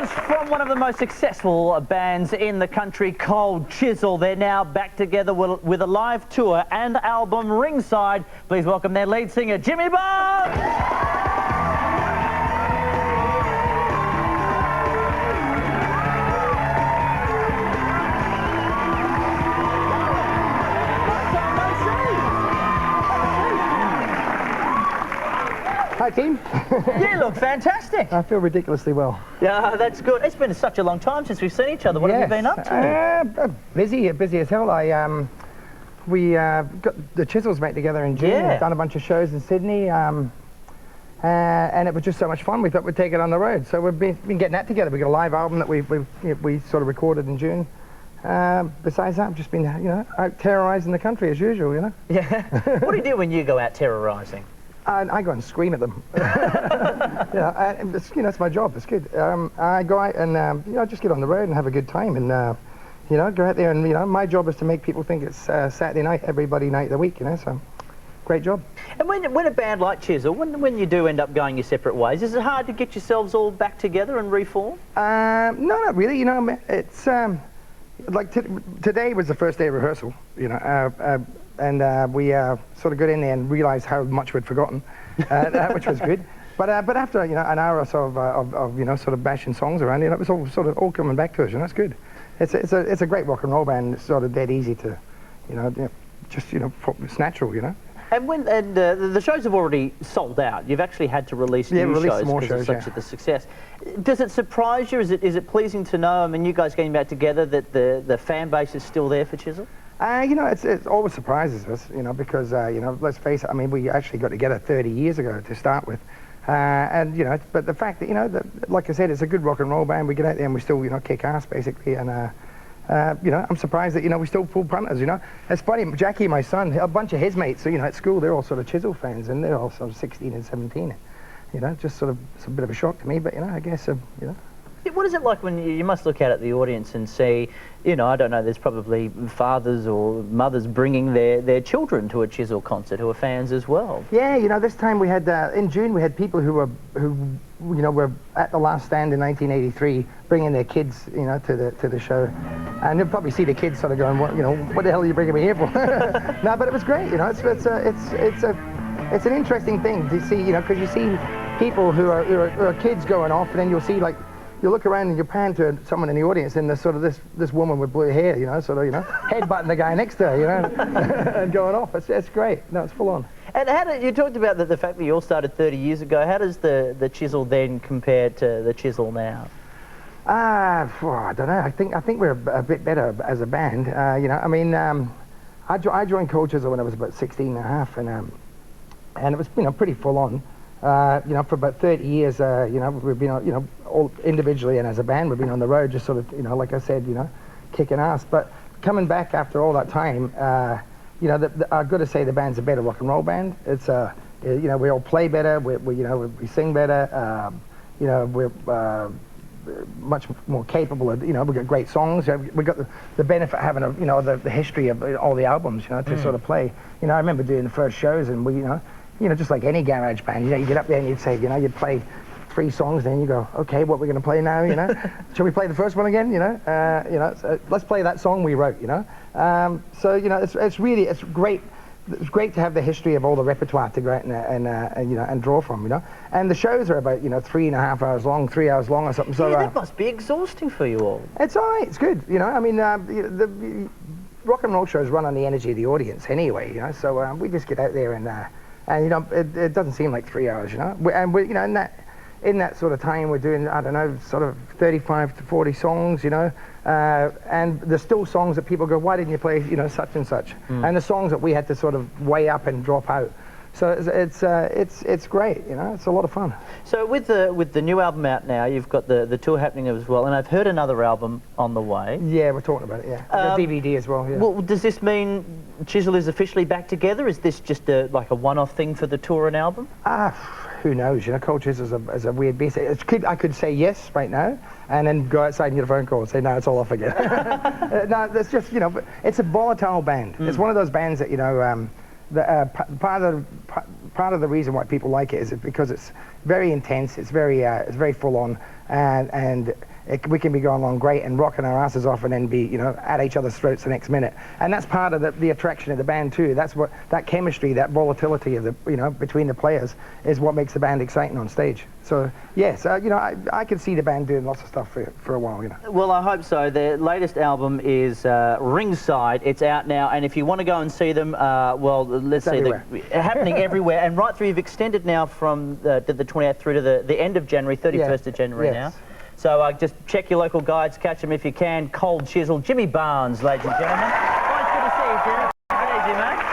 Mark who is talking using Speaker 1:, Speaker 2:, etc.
Speaker 1: News from one of the most successful bands in the country, Cold Chisel. They're now back together with a live tour and album ringside. Please welcome their lead singer, Jimmy Bob.
Speaker 2: Hi team.
Speaker 1: You look fantastic.
Speaker 2: I feel ridiculously well.
Speaker 1: Yeah, that's good. It's been such a long time since we've seen each other. What have you been up to?
Speaker 2: Busy as hell. We got the Chisels back together in June.
Speaker 1: Yeah.
Speaker 2: Done a bunch of shows in Sydney, and it was just so much fun. We thought we'd take it on the road. So we've been getting that together. We got a live album that we sort of recorded in June. Besides that, I've just been out terrorising the country as usual.
Speaker 1: Yeah. What do you do when you go out terrorising?
Speaker 2: I go and scream at them. And it's my job. It's good. I go out and just get on the road and have a good time, and go out there and my job is to make people think it's Saturday night every bloody night of the week. So great job. And
Speaker 1: when a band like Chisel, when you do end up going your separate ways, is it hard to get yourselves all back together and reform?
Speaker 2: No, not really. It's like today was the first day of rehearsal. And we sort of got in there and realised how much we'd forgotten, which was good. But after an hour or so of sort of bashing songs around, it was all coming back to us. It's good. It's a great rock and roll band. It's sort of dead easy to, it's natural.
Speaker 1: And the shows have already sold out. You've actually had to release new shows because of such a success. Does it surprise you? Is it pleasing to know? I mean, you guys getting back together, that the fan base is still there for Chisel?
Speaker 2: It always surprises us, because, let's face it, I mean, we actually got together 30 years ago to start with. But the fact that, like I said, it's a good rock and roll band. We get out there and we still, kick ass, basically. And, I'm surprised that, we still pull punters, It's funny, Jackie, my son, a bunch of his mates, at school, they're all sort of Chisel fans, and they're all sort of 16 and 17. Just sort of, it's a bit of a shock to me, but, I guess,
Speaker 1: What is it like when you must look out at the audience and see, I don't know, there's probably fathers or mothers bringing their children to a Chisel concert who are fans as well?
Speaker 2: Yeah, this time we had, in June, we had people who were at the last stand in 1983 bringing their kids, to the show. And you'll probably see the kids sort of going, what the hell are you bringing me here for? No, but it was great, it's an interesting thing to see, because you see people who are kids going off, and then you'll see, like, you look around and you pan to someone in the audience, and there's sort of this woman with blue hair, headbutting the guy next to her, and going off. It's great. No, it's full on.
Speaker 1: And you talked about the fact that you all started 30 years ago. How does the Chisel then compare to the Chisel now?
Speaker 2: I don't know. I think we're a bit better as a band. I joined Cold Chisel when I was about 16 and a half, and it was pretty full on. For about 30 years, we've been, all individually and as a band, we've been on the road, just sort of, like I said, kicking ass. But coming back after all that time, I've got to say the band's a better rock and roll band. It's, we all play better, we sing better, we're much more capable of, we've got great songs. We've got the benefit of having the history of all the albums, to sort of play. I remember doing the first shows, and we, just like any garage band, you get up there and you'd say, you'd play 3 songs, then you go, okay, what we're going to play now, Shall we play the first one again, so let's play that song we wrote, it's great. It's great to have the history of all the repertoire to go out and draw from, And the shows are about 3.5 hours long, 3 hours long or something. So
Speaker 1: yeah, that must be exhausting for you all.
Speaker 2: It's all right. It's good. The rock and roll shows run on the energy of the audience anyway. So we just get out there and it doesn't seem like 3 hours. And we in that sort of time, we're doing, I don't know, sort of 35 to 40 songs, and there's still songs that people go, why didn't you play, such and such? And the songs that we had to sort of weigh up and drop out. So it's great, it's a lot of fun.
Speaker 1: So with the new album out now, you've got the tour happening as well, and I've heard another album on the way.
Speaker 2: Yeah, we're talking about it, yeah. The DVD as well, yeah.
Speaker 1: Well, does this mean Chisel is officially back together? Is this just like a one-off thing for the tour and album?
Speaker 2: Who knows, Cold Chisel is a weird beast. I could say yes right now, and then go outside and get a phone call and say, no, it's all off again. No, it's just, it's a volatile band. It's one of those bands that, part of the reason why people like it is because it's very intense, it's very full on, and we can be going along great and rocking our asses off and then be, you know, at each other's throats the next minute. And that's part of the attraction of the band too. That's what, that chemistry, that volatility of the, you know, between the players is what makes the band exciting on stage. So yes, you know, I can see the band doing lots of stuff for a while, you know.
Speaker 1: Well, I hope so. Their latest album is Ringside. It's out now, and if you want to go and see them, well, let's see, happening everywhere, and right through, you've extended now from the 28th through to the end of January, 31st of January now. So just check your local guides, catch them if you can. Cold Chisel, Jimmy Barnes, ladies and gentlemen. Always good to see you, Jimmy. Good easy, mate.